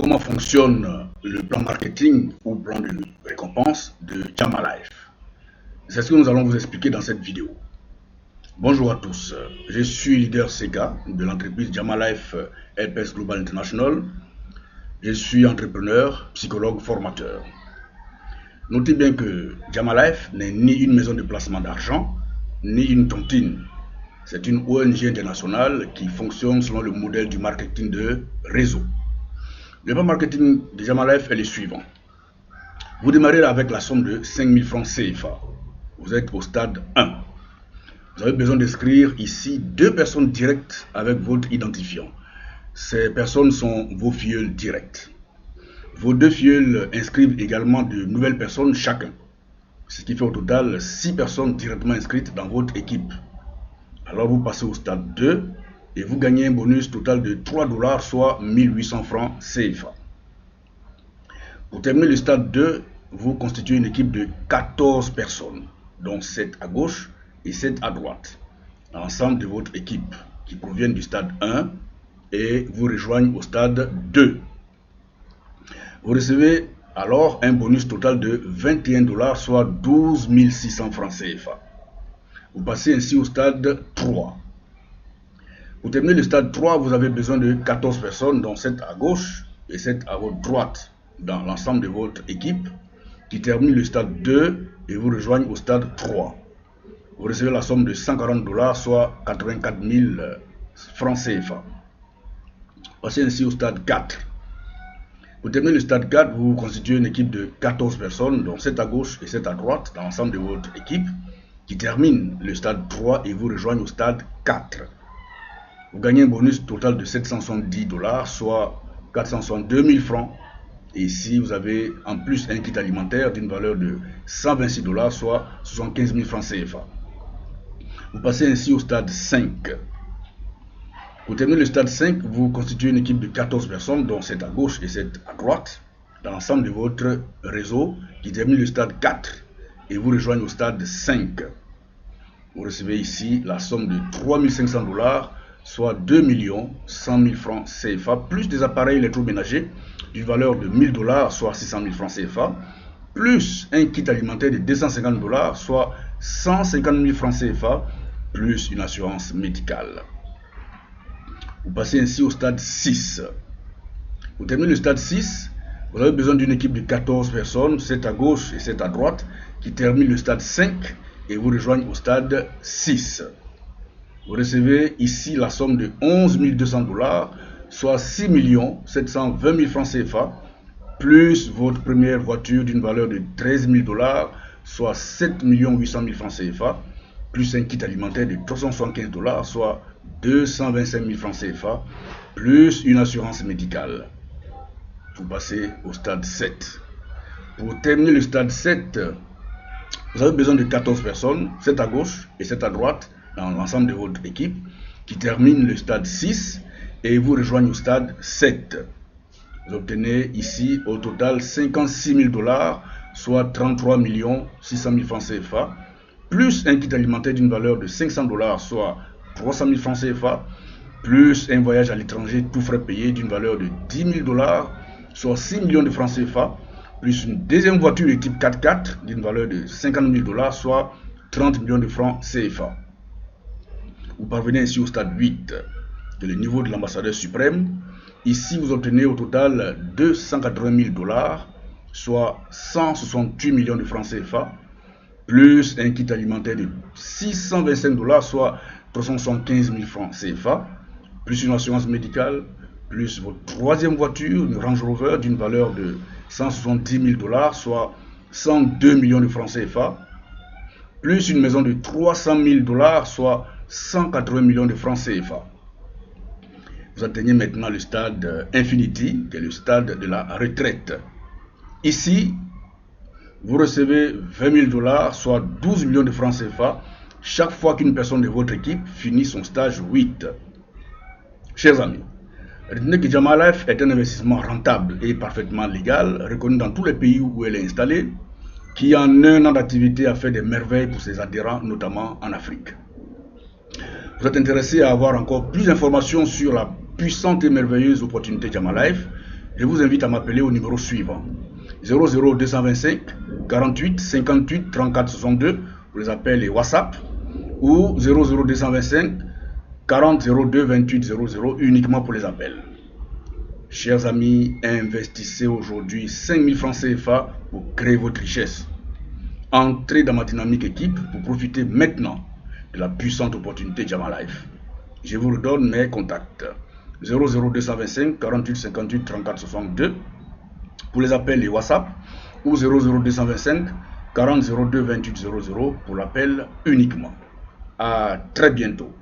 Comment fonctionne le plan marketing ou plan de récompense de Jama Life. C'est ce que nous allons vous expliquer dans cette vidéo. Bonjour à tous, je suis leader Sega de l'entreprise Jama Life LPS Global International. Je suis entrepreneur, psychologue, formateur. Notez bien que Jama Life n'est ni une maison de placement d'argent, ni une tontine. C'est une ONG internationale qui fonctionne selon le modèle du marketing de réseau. Le plan marketing de Jama Life est le suivant. Vous démarrez avec la somme de 5 000 francs CFA. Vous êtes au stade 1. Vous avez besoin d'inscrire ici 2 personnes directes avec votre identifiant. Ces personnes sont vos filleuls directs. Vos 2 filleuls inscrivent également de nouvelles personnes chacun. Ce qui fait au total 6 personnes directement inscrites dans votre équipe. Alors vous passez au stade 2 et vous gagnez un bonus total de 3 $, soit 1800 francs CFA. Pour terminer le stade 2, vous constituez une équipe de 14 personnes, dont 7 à gauche et 7 à droite. L'ensemble de votre équipe qui proviennent du stade 1 et vous rejoignent au stade 2. Vous recevez alors un bonus total de 21 $, soit 12 600 francs CFA. Vous passez ainsi au stade 3. Pour terminer le stade 3, vous avez besoin de 14 personnes, dont 7 à gauche et 7 à votre droite, dans l'ensemble de votre équipe, qui terminent le stade 2 et vous rejoignent au stade 3. Vous recevez la somme de 140 $, soit 84 000 francs CFA. Passez ainsi au stade 4. Pour terminer le stade 4, vous constituez une équipe de 14 personnes, dont 7 à gauche et 7 à droite, dans l'ensemble de votre équipe, qui termine le stade 3 et vous rejoignent au stade 4. Vous gagnez un bonus total de 770 $, soit 462 000 francs. Et ici, vous avez en plus un kit alimentaire d'une valeur de 126 $, soit 75 000 francs CFA. Vous passez ainsi au stade 5. Pour terminer le stade 5, vous constituez une équipe de 14 personnes, dont 7 à gauche et 7 à droite, dans l'ensemble de votre réseau, qui termine le stade 4 et vous rejoignent au stade 5. Vous recevez ici la somme de 3 500 $, soit 2 100 000 francs CFA, plus des appareils électroménagers d'une valeur de 1 000 $, soit 600 000 francs CFA, plus un kit alimentaire de 250 $, soit 150 000 francs CFA, plus une assurance médicale. Vous passez ainsi au stade 6. Pour terminer le stade 6, vous avez besoin d'une équipe de 14 personnes, 7 à gauche et 7 à droite, qui termine le stade 5 et vous rejoignent au stade 6. Vous recevez ici la somme de 11 200 $, soit 6 720 000 francs CFA, plus votre première voiture d'une valeur de 13 000 $, soit 7 800 000 francs CFA, plus un kit alimentaire de 375 $, soit 225 000 francs CFA, plus une assurance médicale. Vous passez au stade 7. Pour terminer le stade 7, vous avez besoin de 14 personnes, 7 à gauche et 7 à droite, dans l'ensemble de votre équipe, qui termine le stade 6 et vous rejoignent au stade 7. Vous obtenez ici au total 56 000 $, soit 33 600 000 francs CFA, plus un kit alimentaire d'une valeur de 500 $, soit 300 000 francs CFA, plus un voyage à l'étranger tout frais payé d'une valeur de 10 000 $, soit 6 millions de francs CFA, plus une deuxième voiture de type 4x4 d'une valeur de 50 000 $, soit 30 millions de francs CFA. Vous parvenez ainsi au stade 8, de le niveau de l'ambassadeur suprême. Ici, vous obtenez au total 280 000 $, soit 168 millions de francs CFA, plus un kit alimentaire de 625 $, soit 375 000 francs CFA, plus une assurance médicale, plus votre troisième voiture, une Range Rover d'une valeur de 170 000 $, soit 102 millions de francs CFA, plus une maison de 300 000 $, soit 180 millions de francs CFA. Vous atteignez maintenant le stade Infinity, qui est le stade de la retraite. Ici, vous recevez 20 000 $, soit 12 millions de francs CFA, chaque fois qu'une personne de votre équipe finit son stage 8. Chers amis, retenez que Jama Life est un investissement rentable et parfaitement légal, reconnu dans tous les pays où elle est installée, qui en un an d'activité a fait des merveilles pour ses adhérents, notamment en Afrique. Vous êtes intéressé à avoir encore plus d'informations sur la puissante et merveilleuse opportunité Jama Life, je vous invite à m'appeler au numéro suivant 00225 48 58 34 62 pour les appels et WhatsApp, ou 00225 40 02 28 00 uniquement pour les appels. Chers amis, investissez aujourd'hui 5000 francs CFA pour créer votre richesse. Entrez dans ma dynamique équipe pour profiter maintenant de la puissante opportunité Jama Life. Je vous redonne mes contacts 00225 48 58 34 62 pour les appels et WhatsApp, ou 00225 40 02 28 00 pour l'appel uniquement. À très bientôt.